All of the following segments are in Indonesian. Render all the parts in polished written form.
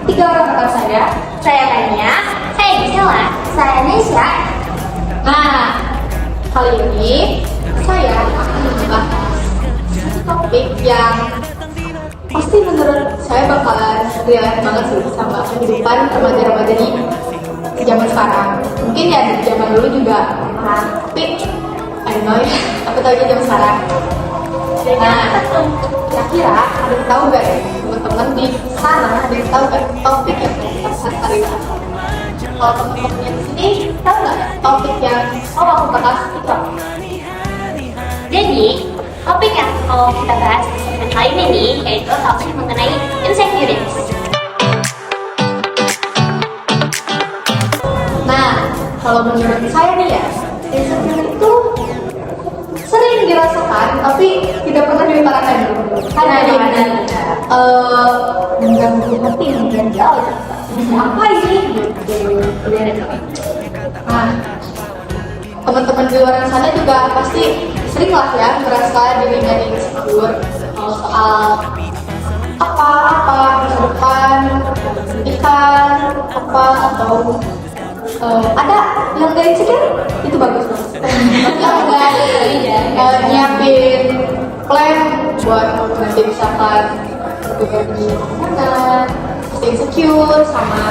tiga orang rekan saya. Saya Tania, saya Gisela, saya Nesya. Nah, kali ini saya akan membahas satu topik yang pasti menurut saya bakalan relate banget sih sama kehidupan remaja-remaja di zaman sekarang. Mungkin ya di zaman dulu juga pernah, tapi I don't know ya, aku tahu aja zaman sekarang. Nah, kira-kira ada yang tahu gak ya teman-teman di sana, ada yang tahu gak topik yang kita bahas hari ini? Kalau teman-teman yang di sini tahu nggak topik yang aku bahas itu apa? Jadi, topik yang mau kita bahas di segmen kali ini nih, yaitu topik mengenai insecurities. Nah, kalau menurut saya nih ya, insecure itu sering dirasakan tapi tidak pernah diutarakan dulu. Karena dia mengganggu hati, mengganggu apa ini? Nah, teman-teman di luar sana juga pasti sering lah ya merasa dirinya insecure soal apa masa depan, pendidikan, apa atau ada yang dari insecure itu bagus banget. Yang nyiapin plan buat nanti misalkan di mana, pasti insecure sama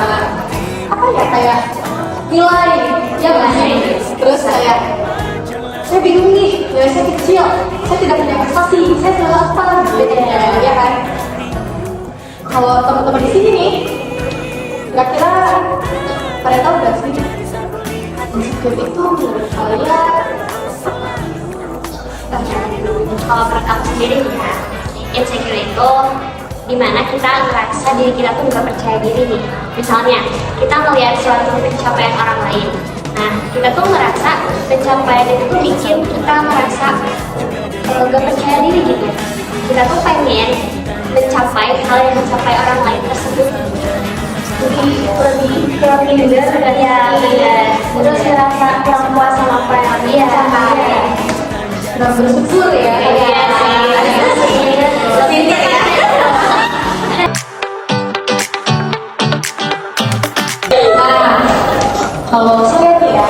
apa ya kayak nilai ya nggak sih? Terus kayak saya bingung nih, nilai saya kecil, saya tidak punya prestasi, saya salah apa gitu ya kan? Kalau teman-teman di sini nih, kira-kira pada tahu nggak sih insecure itu menurut kalian? Kalau menurut aku sendiri ya, insecure itu dimana kita ngerasa diri kita tuh nggak percaya diri nih. Misalnya kita melihat suatu pencapaian orang lain, nah kita tuh ngerasa pencapaian itu tuh bikin kita merasa nggak percaya diri gitu. Kita tuh pengen mencapai hal yang mencapai orang lain tersebut. Lebih minder dan ya terus ngerasa kurang puas sama apa yang dia capai. Nggak bersyukur ya? Iya sih. Nah, kalau saya nih ya,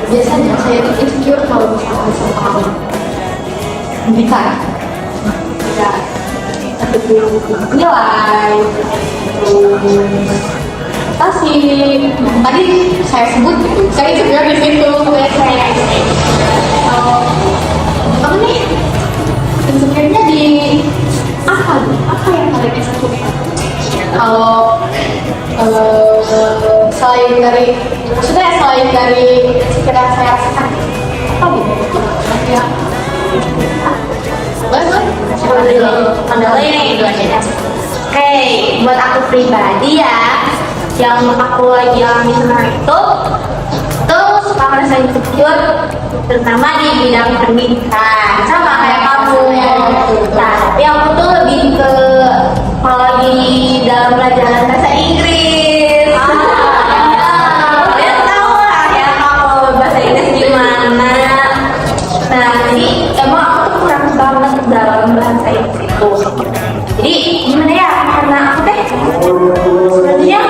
biasanya saya tuh insecure kalau misalnya soal pendidikan. Ya, seperti nilai, prestasi. Tadi saya sebut gitu, saya insecure di situ. Saya apa nih? Insecure-nya di apa? Apa yang kalian insecure? Kalau selain dari sekedar saya rasakan apa gitu ya Kendala ini itu aja. Oke, buat aku pribadi ya, yang aku lagi alami sekarang itu suka merasa insecure, terutama di bidang pendidikan, sama kayak kamu. Nah, tapi aku tuh lebih ke kalau lagi dalam pelajaran bahasa Inggris. Kalian tahu lah ya kalau bahasa Inggris gimana. Nah, jadi emang aku tuh kurang banget dalam bahasa Inggris itu. Jadi gimana ya? Karena aku teh sebenarnya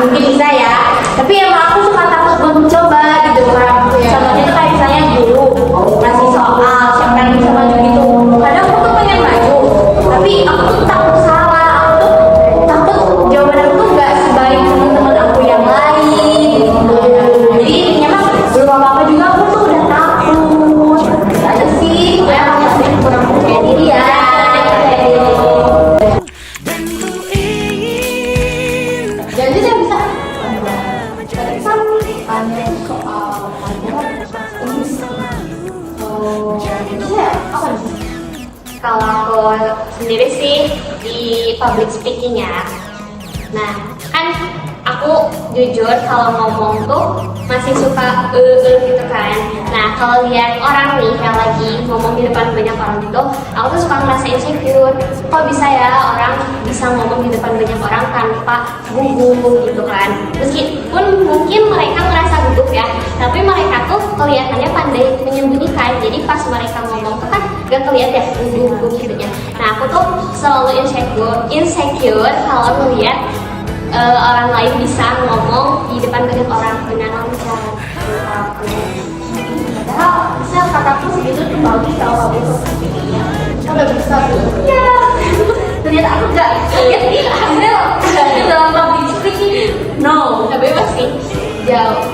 mungkin bisa ya. Tapi emang aku suka takut buat mencoba gitu kan. Contohnya kayak misalnya guru ngasih soal siapa yang bisa maju gitu. Kadang aku tuh pengen maju, tapi aku tuh takut salah. Aku tuh takut jawaban aku tuh nggak sebaik teman-teman aku yang lain gitu. Jadi memang belum apa-apa juga aku tuh udah takut. Ada sih, ya aku kurang percaya diri ya. Jadi saya bisa tadi kan tanya soal pelajaran saya apa nih? Kalau aku sendiri sih di public speaking ya. Nah, kan aku jujur kalau ngomong tuh masih suka gitu kan. Nah, kalau lihat orang nih yang lagi ngomong di depan banyak orang gitu, aku tuh suka ngerasa insecure. Kok bisa ya orang bisa ngomong di depan banyak orang tanpa gugup gitu kan. Meskipun mungkin mereka ngerasa gugup ya, tapi mereka tuh kelihatannya pandai menyembunyikan. Jadi pas mereka ngomong tuh kan gak kelihatan ya gugup gitu ya. Nah aku tuh selalu insecure kalau ngeliat orang lain bisa ngomong di depan banyak orang dengan lancar. Aku padahal bisa kataku segitu bagus kalau kamu tuh Udah bisa tuh. iya. Ternyata aku gak yakin hasil dalam public speaking. No, gak bebas sih.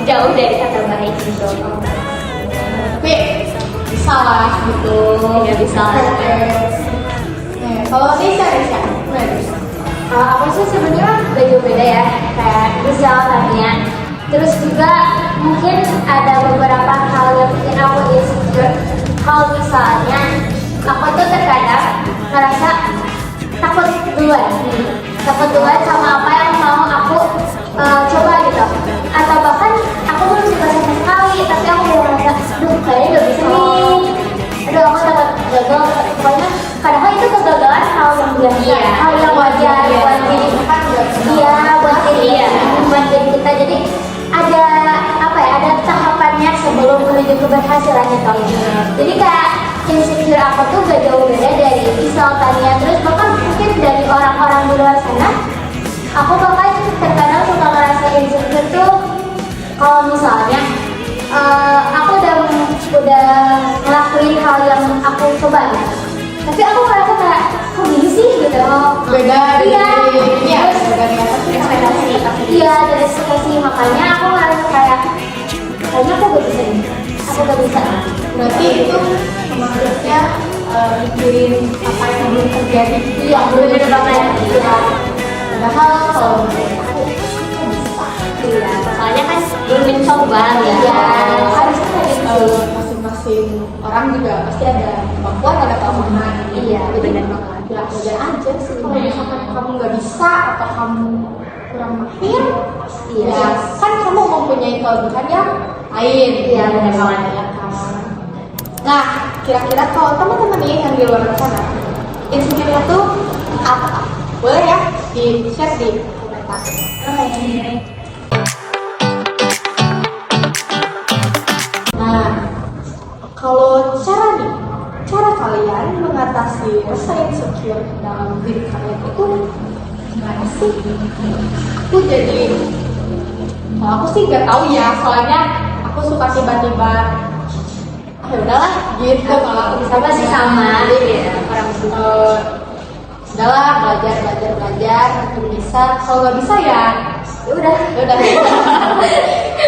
Jauh dari kata baik gitu. Tapi bisa lah gitu. Nggak bisa lah. Nih, kalau Nisha, gimana Nisha? Aku sih sebenarnya beda-beda ya, kayak misalnya. Terus juga mungkin ada beberapa hal yang bikin aku insecure. Kalau misalnya aku tuh terkadang ngerasa takut duluan sama apa yang mau aku coba gitu. Atau bahkan aku belum coba sama sekali, tapi aku udah ngerasa, kayaknya gak bisa nih. Aduh, aku takut gagal. Pokoknya kadang-kadang itu kegagalan hal yang biasa, hal yang wajar buat diri buat diri kita. Jadi ada apa ya, ada tahapannya sebelum menuju keberhasilan itu. Jadi kayak insecure aku tuh gak jauh beda dari Isal Tania, terus bahkan mungkin dari orang-orang di luar sana. Aku bahkan terkadang suka ngerasa insecure tuh kalau misalnya aku udah ngelakuin hal yang aku coba ya, tapi aku ngerasa kayak kok gini sih gitu. Beda Iya, terus dari ekspektasi. iya dari ekspektasi, makanya aku ngerasa kayak kayaknya aku gak bisa nih, aku gak bisa. Berarti itu maksudnya mikirin apa yang belum terjadi. Iya, bener banget. Iya. Padahal kalau menurut aku bisa. Iya, soalnya kan belum mencoba ya. Iya, harusnya kayak gitu. Masing-masing orang juga pasti ada kemampuan, ada kelemahan. Iya, benar banget. Ya belajar aja sih. Kalau misalkan kamu nggak bisa atau kamu kurang mahir, Iya. ya kan kamu mempunyai kelebihan yang lain. Iya, benar banget. Ya kan. Nah, kira-kira kalau teman-teman nih yang di luar sana, insecure tuh apa? Boleh ya di-share di komentar. Nah, kalau cara kalian mengatasi rasa insecure dalam diri kalian itu gimana sih? Kalau aku sih gak tahu ya, soalnya aku suka tiba-tiba ya udahlah gitu. Kalau aku bisa Sama sih sama, ya orang udahlah belajar nanti bisa. Kalau nggak bisa ya udah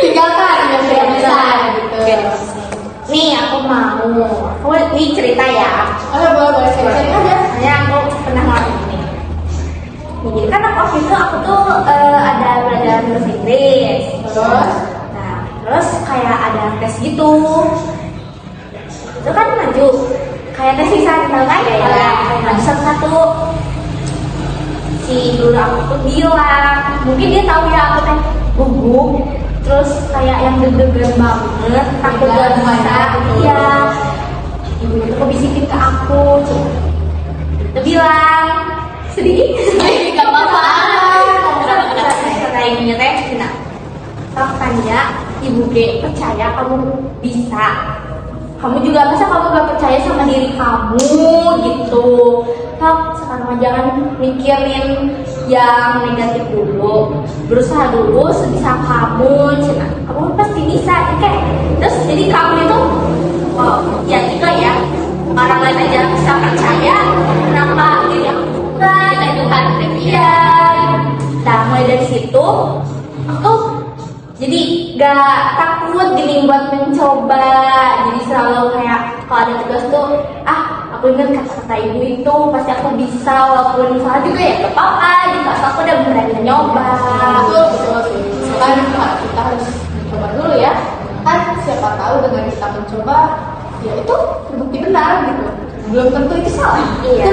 tinggalkan yang tidak bisa gitu. Nih aku nih cerita ya. Boleh sharing aja. Soalnya aku pernah ngalamin ini. Jadi kan waktu itu aku tuh ada belajar bahasa Inggris. Terus kayak ada tes gitu. Itu kan maju. Kayak tes sisa kenal kan ya. Nah, satu si guru aku tuh bilang, mungkin dia tahu ya aku kan gugup, terus kayak yang deg-degan banget, takut gak bisa. Iya, ibunya tuh bisikin ke aku, dia bilang sedih, Gak apa-apa. kata ibunya teh, nah, faktanya ibu G percaya kamu bisa. Kamu juga masa kamu gak percaya sama diri kamu gitu. Kak, sekarang jangan mikirin yang negatif dulu. Berusaha dulu sebisa kamu, cina. Kamu pasti bisa, oke? Terus jadi kamu itu, wow, ya juga ya. Orang lain aja bisa percaya, kenapa diri aku bukan? Dan Tuhan demikian. Nah, mulai dari situ, aku jadi gak takut gini buat mencoba. Jadi selalu kayak kalau ada tugas tuh, aku ingat kata-kata ibu itu pasti aku bisa, walaupun salah juga ya gak apa-apa gitu. Aku udah berani nyoba. Betul sih. Soalnya kita harus mencoba dulu ya. Kan siapa tahu dengan kita mencoba, ya itu terbukti benar gitu. Belum tentu itu salah. Iya,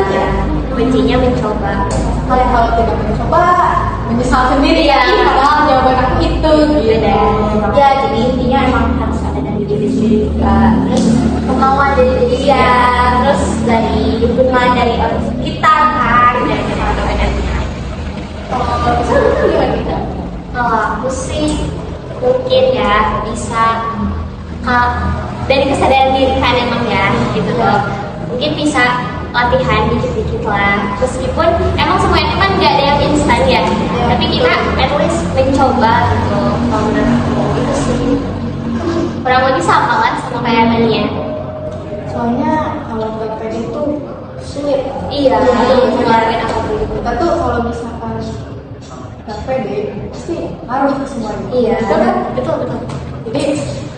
kuncinya mencoba. Kalau tidak mencoba, menyesal sendiri ya. Padahal jawaban aku itu gitu. Ya, jadi intinya emang harus ada dari diri sendiri juga. Terus kemauan dari diri dia, terus dari dukungan dari orang sekitar kan, dari teman-teman. Kalau gimana kita? Kalau aku sih mungkin ya bisa dari kesadaran diri kan emang ya gitu loh. mungkin bisa latihan dikit-dikit lah. Meskipun emang semua itu kan nggak ada yang instan ya, tapi kita at least mencoba gitu. Kalau menurut aku itu sih kurang lebih sama kan sama kayak tadi ya. Soalnya kalau nggak pede itu sulit. Iya, ngelakuin apapun. Kita tuh kalau misalkan nggak pede pasti ngaruh ke semuanya. Iya, Betul kan? betul betul. Jadi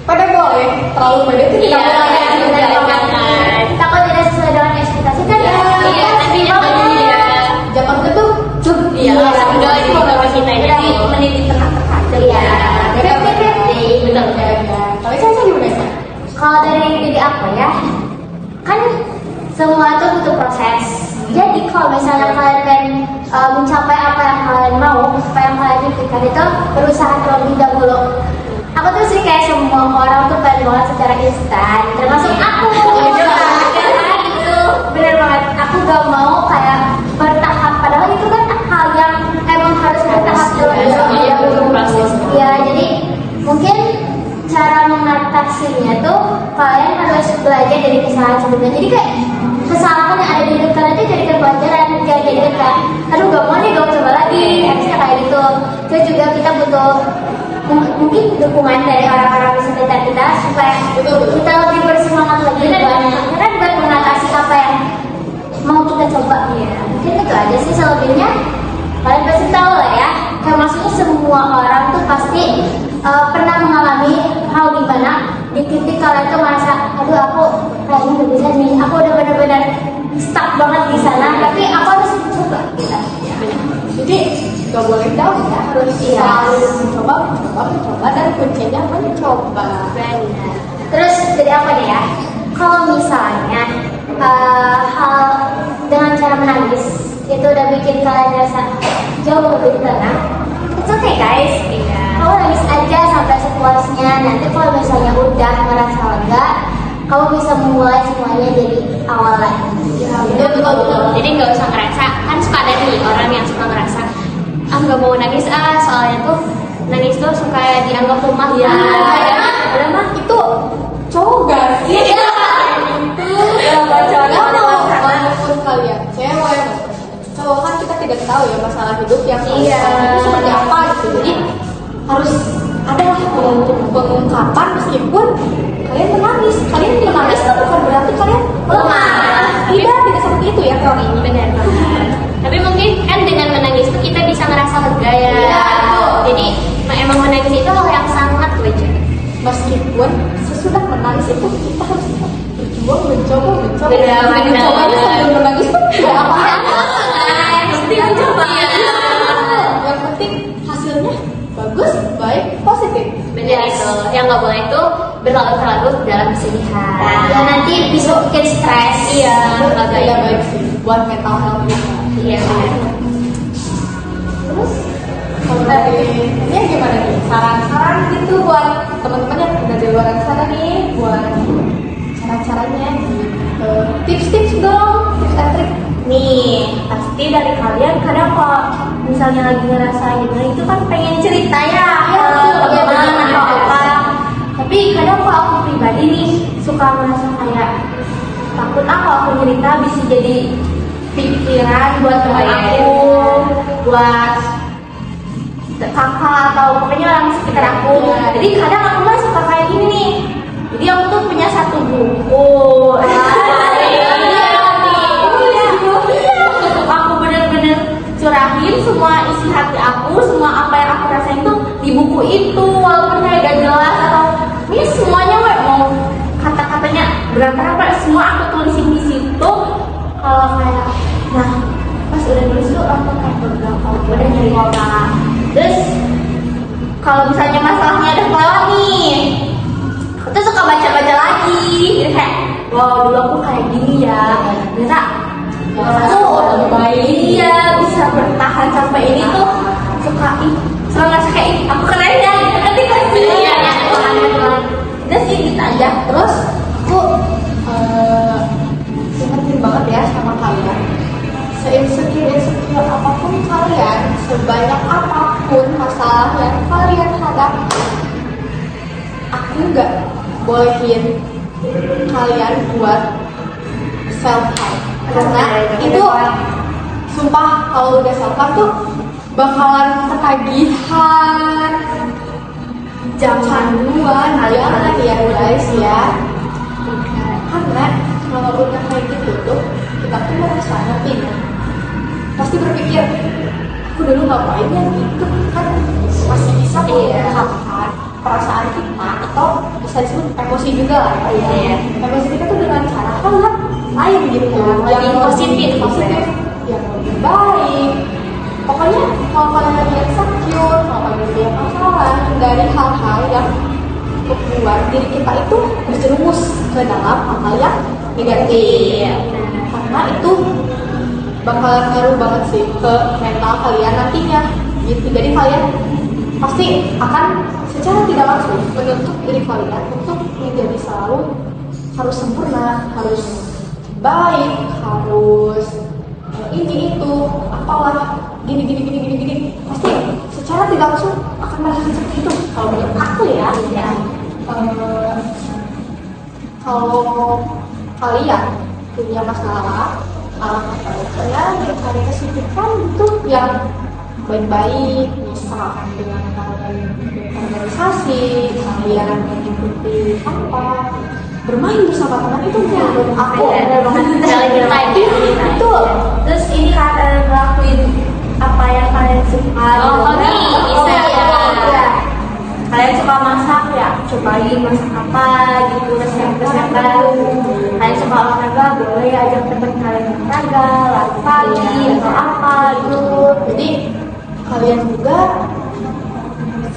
pede boleh, terlalu pede itu Iya, tidak boleh. benar banget. Takut tidak sesuai dengan ekspektasi kan ya. Iya, tapi Zaman itu tuh iya, udah di bawah kita ini menit di tengah-tengah. Iya, betul. Tapi saya gimana sih? Kalau dari apa ya, kan semua itu butuh proses. Jadi kalau misalnya kalian pengen mencapai apa yang kalian mau, apa yang kalian inginkan itu berusaha terlebih dahulu. Aku tuh sih kayak semua orang tuh pengen banget secara instan, termasuk aku. Itu bener banget. Aku gak mau kayak bertahap, padahal itu kan hal yang emang harus bertahap dulu. Iya, butuh proses. Ya, jadi mungkin cara mengatasinya tuh kalian harus belajar dari kesalahan sebelumnya. Jadi kayak kesalahan yang ada di hidup kalian itu jadikan pelajaran, jangan jadikan kayak aduh gak mau nih, gak mau coba lagi, harusnya kayak gitu. Terus juga kita butuh mungkin dukungan dari orang-orang di sekitar kita supaya kita lebih bersemangat lagi buat mengatasi apa yang mau kita coba ya. Mungkin itu aja sih selebihnya. Kalian pasti tahu lah ya, kayak maksudnya semua orang tuh pasti pernah mengalami hal di mana di titik kalian tuh merasa aduh aku kayaknya udah bisa nih, aku udah benar-benar stuck banget di sana, tapi aku harus coba gitu. Jadi nggak boleh down ya, harus selalu mencoba dan kuncinya mencoba. Benar. Terus dari apa nih ya? Kalau misalnya hal dengan cara menangis itu udah bikin kalian rasa jauh lebih tenang, it's okay guys. Kamu nangis aja sampai sepuasnya. Nanti kalau misalnya udah merasa lega, kamu bisa memulai semuanya dari awal lagi. Ya, betul. Jadi nggak usah ngerasa, kan suka ada nih orang yang suka ngerasa nggak mau nangis soalnya tuh nangis tuh suka dianggap lemah. Iya. Udah mah Itu cowok gak sih? Iya. Walaupun kalian cewek, cowok kan kita tidak tahu ya masalah hidup yang Iya. itu seperti apa gitu. Jadi harus ada lah untuk pengungkapan meskipun kalian menangis. Kalian menangis itu bukan berarti kalian lemah. Tidak seperti itu ya Kami. Benar. Tapi mungkin kan dengan menangis itu kita bisa ngerasa lega ya. Iya. Jadi emang menangis itu hal yang sangat wajar. Meskipun sesudah menangis itu kita harus tetap berjuang mencoba. Benar. Mencobanya sambil menangis itu tidak apa-apa. Pasti mencoba. Yang penting hasilnya bagus, baik, positif. Benar itu. Yang nggak boleh itu berlarut-larut dalam kesedihan. Ya nanti bisa bikin stres. Iya. Tidak baik sih buat mental health kita. Iya benar. Terus kalau dari ini gimana nih? Saran-saran gitu buat teman-teman yang udah di luar sana nih, buat cara-caranya, tips-tips dong, tips and trik. Nih, pasti dari kalian kadang kalau misalnya lagi ngerasain itu kan pengen cerita ya, bagaimana atau apa. Tapi kadang kalau aku pribadi nih suka merasa kayak takut kalau aku cerita bisa jadi pikiran buat teman aku, buat kakak atau pokoknya orang sekitar aku. Jadi kadang aku mah suka kayak gini nih. Jadi aku tuh punya satu buku. Aku bener-bener curahin semua isi hati aku, semua apa yang aku rasain tuh di buku itu, walaupun kayak gak jelas atau ini semuanya mau kata-katanya berapa semua aku tulisin di situ. Kalau kayak nah pas udah nulis tuh aku kayak berapa udah nyari orang. Terus kalau misalnya masalahnya ada kelewat nih, aku tuh suka baca-baca lagi. Jadi kayak wow dulu aku kayak gini ya, ternyata aku iya bisa bertahan sampai ini tuh suka selalu ngerasa kayak aku keren ya nanti kan iya Dan sih gitu aja. Terus aku ingetin banget ya sama kalian, seinsecure apapun kalian, sebanyak apapun masalah yang kalian hadapi, aku nggak bolehin kalian buat self harm, karena itu sumpah kalau udah self harm tuh bakalan ketagihan. Jangan duluan, jangan ya guys ya. Karena kalau udah kayak gitu tuh kita tuh merasa ngerti, pasti berpikir aku dulu ngapain ya gitu kan, masih bisa mengungkapkan perasaan kita atau bisa disebut emosi juga lah ya. Emosi kita tuh dengan cara hal lain gitu yang lebih positif, yang lebih baik. Pokoknya kalau kalian lagi insecure, kalau kalian lagi ada masalah, dari hal-hal yang membuat diri kita itu terjerumus ke dalam hal-hal yang negatif. Karena itu bakalan ngaruh banget sih ke mental kalian nantinya gitu. Jadi kalian pasti akan secara tidak langsung menuntut diri kalian untuk menjadi selalu harus sempurna, harus baik, harus ini itu apalah gini pasti secara tidak langsung akan merasa seperti itu kalau menurut aku ya. Kalau kalian punya masalah kalian cari kesibukan itu yang baik-baik, misalkan dengan kalian organisasi, kalian mengikuti apa, bermain bersama teman itu menurut aku itu. Terus ini kalian ngelakuin apa yang kalian suka. Bisa ya. Kalian suka masak ya, cobain masak apa gitu, resep-resep baru. Kalian suka olahraga, boleh ajak teman kalian olahraga, lari pagi atau apa gitu. Jadi kalian juga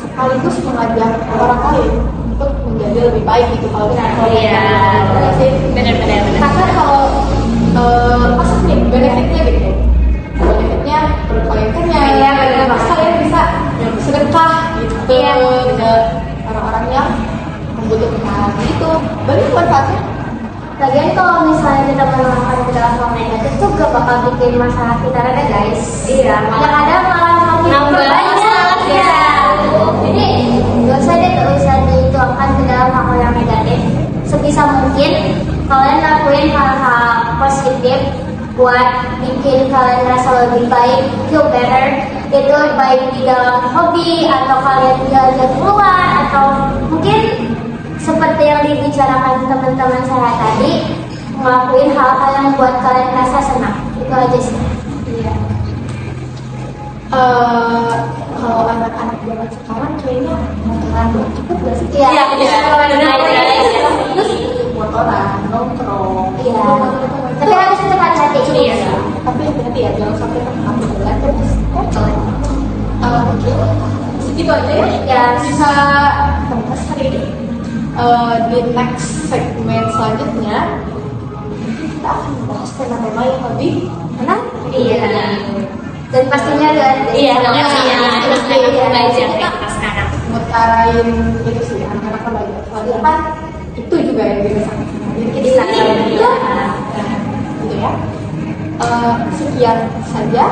sekaligus mengajak orang lain untuk menjadi lebih baik gitu kalau kita Benar-benar. karena kalau masak nih benefitnya gitu, benefitnya perut kalian kenyang, kalian bisa sedekah gitu ke orang-orang yang membutuhkan gitu, banyak manfaatnya. Lagian kalau misalnya kita melakukan ke dalam hal negatif tuh gak bakal bikin masalah kita reda guys. Iya. Yang ada malah nambah masalah kita. Jadi gak usah dituangkan ke dalam hal yang negatif. Sebisa mungkin kalian lakuin hal-hal positif buat bikin kalian merasa lebih baik, feel better. Itu baik di dalam hobi atau kalian jalan keluar atau mungkin seperti yang dibicarakan teman-teman saya tadi, ngelakuin hal-hal yang buat kalian merasa senang. Itu aja sih. Iya. Kalau anak-anak zaman sekarang kayaknya motoran cepet gak sih? Iya. Terus motoran, nongkrong. Iya. Tapi harus tetap hati-hati. Iya. Tapi hati-hati ya, jangan sampai terkena bulan terus. Oke. Segitu aja ya. Ya. Bisa teman hari ini. Di next segmen selanjutnya kita akan membahas tema-tema yang lebih menarik. Iya. Dan pastinya belajar kita sekarang. Mutarain itu sih anak-anak remaja. Soalnya kan itu juga yang dirasakan. Jadi kita gitu ya. Sekian saja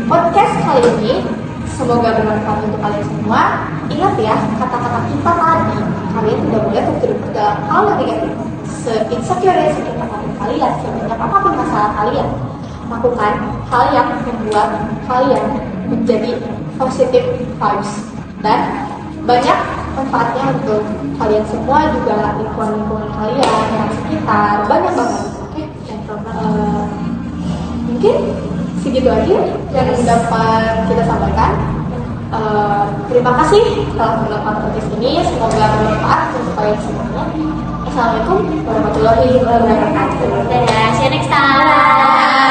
podcast kali ini. Semoga bermanfaat untuk kalian semua. Ingat ya, kata-kata kita tadi, kalian tidak boleh terjerumus dalam hal yang negatif. Se-insecure ya sekitar kalian, sebanyak apapun masalah kalian, lakukan hal yang membuat kalian menjadi positive vibes dan banyak manfaatnya untuk kalian semua, juga lingkungan kalian yang sekitar, banyak banget. Oke, mungkin segitu aja yang dapat kita sampaikan. Terima kasih telah menonton podcast ini, semoga bermanfaat untuk kalian semuanya. Assalamualaikum warahmatullahi wabarakatuh. Dadah, see you next time.